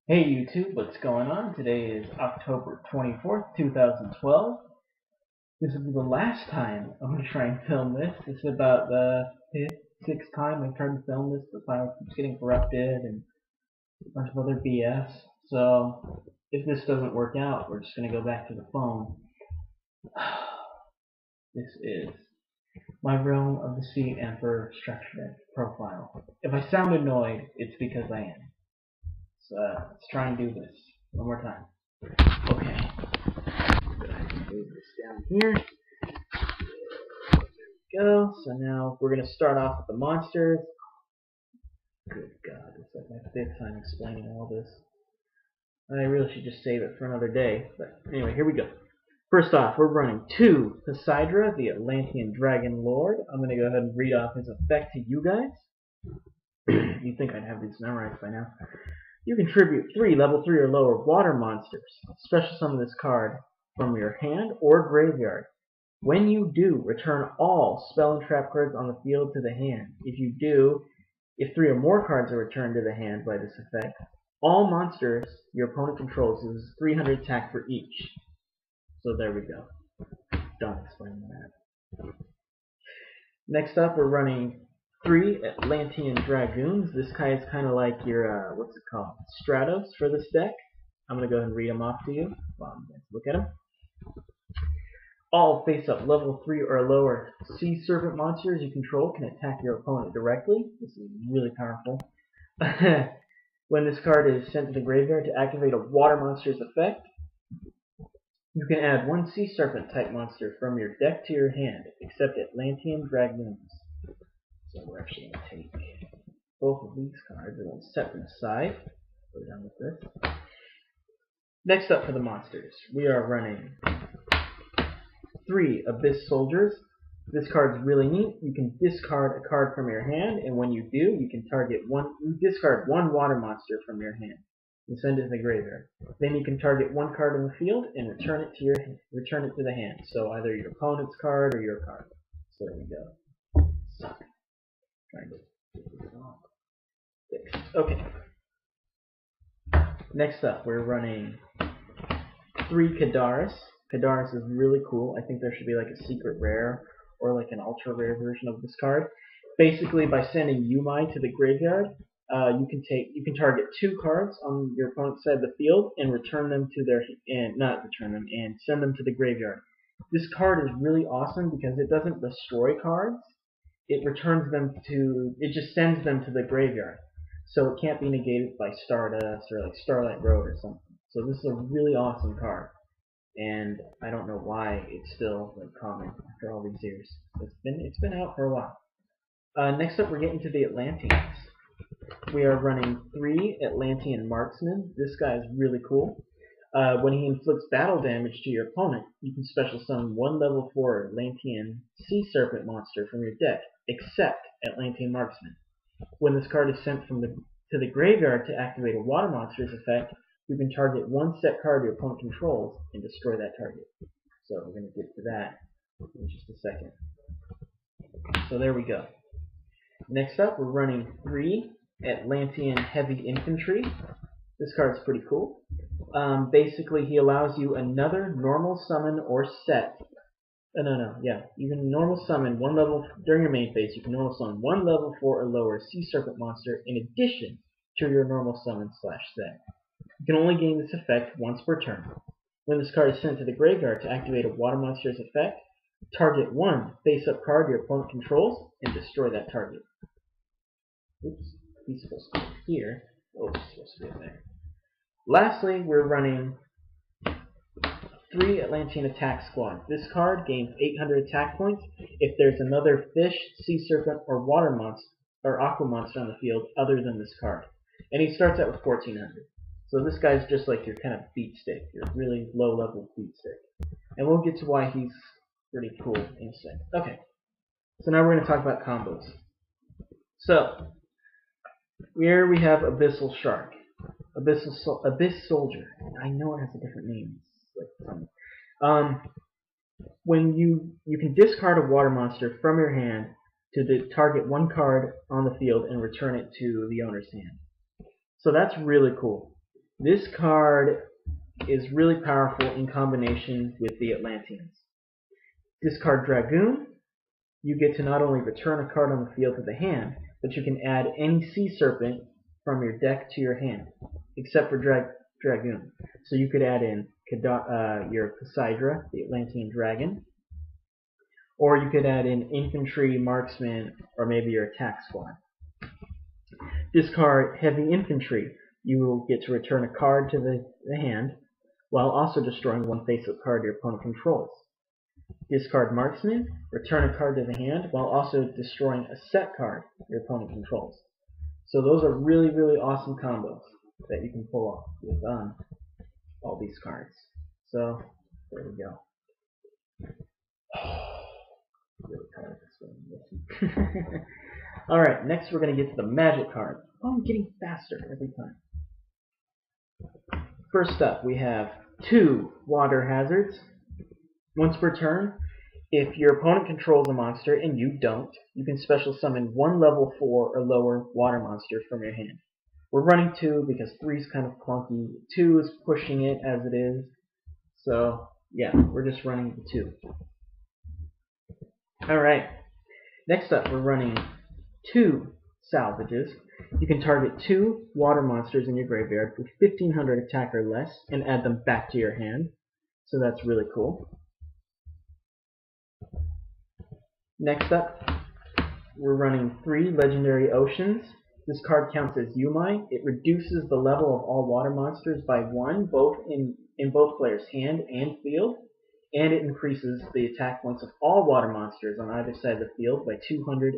Hey YouTube, what's going on? Today is October 24th, 2012. This will be the last time I'm going to try and film this. This is about the fifth, sixth time I tried to film this. The file keeps getting corrupted and a bunch of other BS. So, if this doesn't work out, we're just going to go back to the phone. This is my Realm of the Sea Emperor structure deck profile. If I sound annoyed, it's because I am. So, let's try and do this one more time. Okay. Move this down here. There we go. So now we're going to start off with the monsters. Good God, it's like my fifth time explaining all this. I really should just save it for another day. But anyway, here we go. First off, we're running 2 Poseidra, the Atlantean Dragon Lord. I'm going to go ahead and read off his effect to you guys. You'd think I'd have these memorized by now. You contribute 3 level 3 or lower water monsters. Special summon this card from your hand or graveyard. When you do, return all spell and trap cards on the field to the hand. If 3 or more cards are returned to the hand by this effect, all monsters your opponent controls loses 300 attack for each. So there we go. Done explaining that. Next up, we're running 3 Atlantean Dragoons. This guy is kind of like your, what's it called? Stratos for this deck. I'm going to go ahead and read them off to you. Look at them. All face-up level 3 or lower sea serpent monsters you control can attack your opponent directly. This is really powerful. When this card is sent to the graveyard to activate a water monster's effect, you can add 1 sea serpent type monster from your deck to your hand, except Atlantean Dragoons. So we're actually going to take both of these cards and we'll set them aside. Go down with this. Next up for the monsters, we are running 3 Abyss Soldiers. This card's really neat. You can discard a card from your hand, and when you do, you can discard 1 water monster from your hand and send it to the graveyard. Then you can target 1 card in the field and return it to the hand. So either your opponent's card or your card. So there we go. Suck. Trying to get this off. Fixed. Okay. Next up, we're running 3 Kadaris. Kadaris is really cool. I think there should be like a secret rare or like an ultra rare version of this card. Basically, by sending Yumai to the graveyard, you can target 2 cards on your opponent's side of the field and return them to and send them to the graveyard. This card is really awesome because it doesn't destroy cards. It just sends them to the graveyard. So it can't be negated by Stardust or like Starlight Road or something. So this is a really awesome card. And I don't know why it's still like common after all these years. It's been out for a while. Next up, we're getting to the Atlanteans. We are running 3 Atlantean Marksmen. This guy is really cool. When he inflicts battle damage to your opponent, you can special summon 1 level 4 Atlantean Sea Serpent monster from your deck, except Atlantean Marksman. When this card is sent to the graveyard to activate a water monster's effect, you can target 1 set card your opponent controls and destroy that target. So we're going to get to that in just a second. So there we go. Next up, we're running 3 Atlantean Heavy Infantry. This card's pretty cool. Basically, he allows you another normal summon or set. You can normal summon 1 level during your main phase. You can normal summon 1 level 4 or lower Sea Serpent monster in addition to your normal summon / set. You can only gain this effect once per turn. When this card is sent to the graveyard to activate a water monster's effect, target 1 face-up card your opponent controls and destroy that target. Oops, he's supposed to be here. Oh, he's supposed to be in there. Lastly, we're running 3 Atlantean Attack Squad. This card gains 800 attack points if there's another fish, sea serpent, or water monster or aqua monster on the field other than this card. And he starts out with 1400. So this guy's just like your kind of beat stick, your really low level beat stick. And we'll get to why he's pretty cool in a sec. Okay. So now we're going to talk about combos. So here we have Abyssal Shark. Abyss Soldier. I know it has a different name. When you can discard a water monster from your hand to target 1 card on the field and return it to the owner's hand. So that's really cool. This card is really powerful in combination with the Atlanteans. Discard Dragoon. You get to not only return a card on the field to the hand, but you can add any Sea Serpent from your deck to your hand, except for Dragoon. So you could add in your Poseidra, the Atlantean Dragon, or you could add in Infantry, Marksman, or maybe your Attack Squad. Discard Heavy Infantry. You will get to return a card to the hand, while also destroying one face-up card your opponent controls. Discard Marksman, return a card to the hand, while also destroying a set card your opponent controls. So those are really, really awesome combos that you can pull off with all these cards. So, there we go. Really tired of this one. Alright, next we're going to get to the magic cards. Oh, I'm getting faster every time. First up, we have 2 water hazards. Once per turn, if your opponent controls a monster and you don't, you can special summon 1 level 4 or lower water monster from your hand. We're running 2 because 3 is kind of clunky. 2 is pushing it as it is. So, yeah, we're just running the 2. Alright, next up we're running 2 salvages. You can target 2 water monsters in your graveyard with 1500 attack or less and add them back to your hand. So that's really cool. Next up, we're running 3 legendary oceans. This card counts as Yumai. It reduces the level of all water monsters by 1, both in both players' hand and field, and it increases the attack points of all water monsters on either side of the field by 200.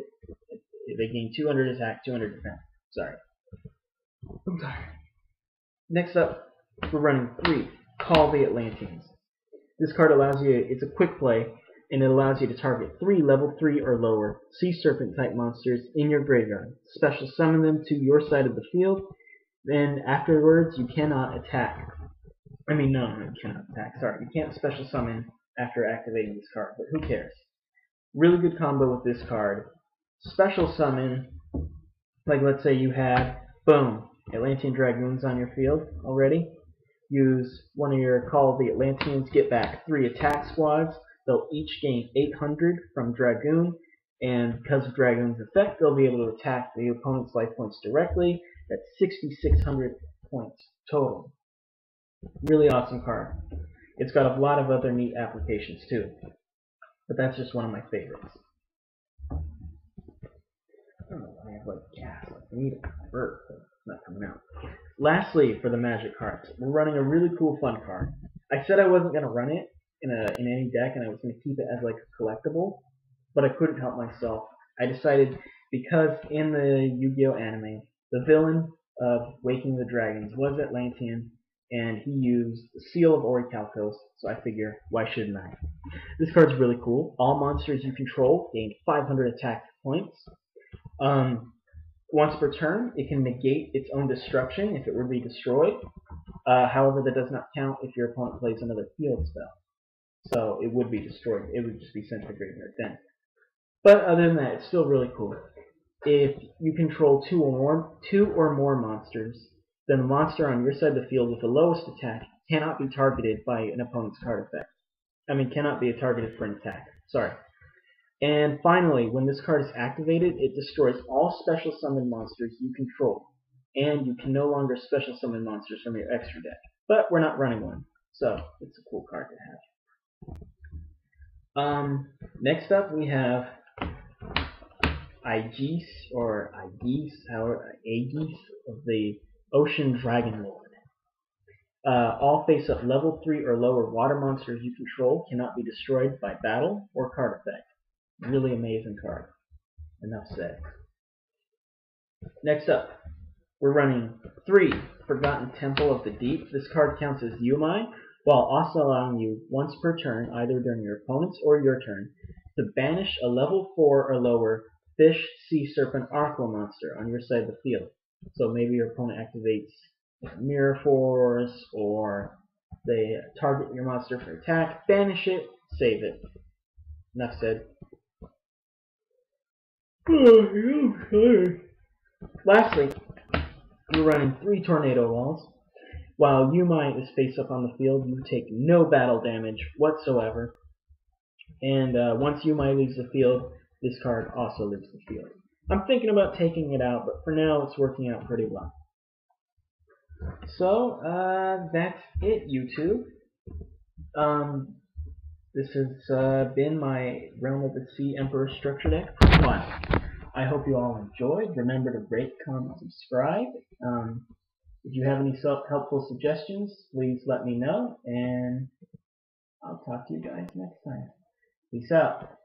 They gain 200 attack, 200 defense. Sorry. I'm sorry. Next up, we're running 3 Call the Atlanteans. This card allows you, it's a quick play, and it allows you to target 3 level 3 or lower Sea Serpent type monsters in your graveyard. Special summon them to your side of the field, then afterwards you cannot attack. No, you cannot attack, sorry. You can't special summon after activating this card, but who cares? Really good combo with this card. Special summon, like let's say you had, boom, Atlantean Dragoons on your field already. Use one of your Call of the Atlanteans, get back 3 attack squads. They'll each gain 800 from Dragoon, and because of Dragoon's effect, they'll be able to attack the opponent's life points directly. That's 6,600 points total. Really awesome card. It's got a lot of other neat applications too, but that's just one of my favorites. I don't know why I have like gas. I need a burp, but it's not coming out. Lastly, for the magic cards, we're running a really cool fun card. I said I wasn't going to run it in any deck, and I was going to keep it as like a collectible, but I couldn't help myself. I decided, because in the Yu-Gi-Oh anime, the villain of Waking the Dragons was Atlantean, and he used the Seal of Orichalcos, so I figure, why shouldn't I? This card's really cool. All monsters you control gain 500 attack points. Once per turn, it can negate its own destruction if it were to be destroyed. However, that does not count if your opponent plays another field spell. So it would be destroyed. It would just be sent to the graveyard then. But other than that, it's still really cool. If you control 2 or more monsters, then the monster on your side of the field with the lowest attack cannot be targeted by an opponent's card effect. Cannot be targeted for an attack. Sorry. And finally, when this card is activated, it destroys all special summon monsters you control. And you can no longer special summon monsters from your extra deck. But we're not running one, so it's a cool card to have. Next up we have Aegis, or Aegis, Aegis of the Ocean Dragon Lord. All face-up level 3 or lower water monsters you control cannot be destroyed by battle or card effect. Really amazing card. Enough said. Next up, we're running 3 Forgotten Temple of the Deep. This card counts as Yumai, while also allowing you once per turn, either during your opponent's or your turn, to banish a level 4 or lower Fish, Sea Serpent, Aqua monster on your side of the field. So maybe your opponent activates Mirror Force, or they target your monster for attack, banish it, save it. Enough said. Lastly, we're running 3 Tornado Walls. While Yumai is face up on the field, you take no battle damage whatsoever. And once Yumai leaves the field, this card also leaves the field. I'm thinking about taking it out, but for now it's working out pretty well. So, that's it, YouTube. This has been my Realm of the Sea Emperor structure deck for 1. I hope you all enjoyed. Remember to rate, comment, subscribe. If you have any helpful suggestions, please let me know, and I'll talk to you guys next time. Peace out.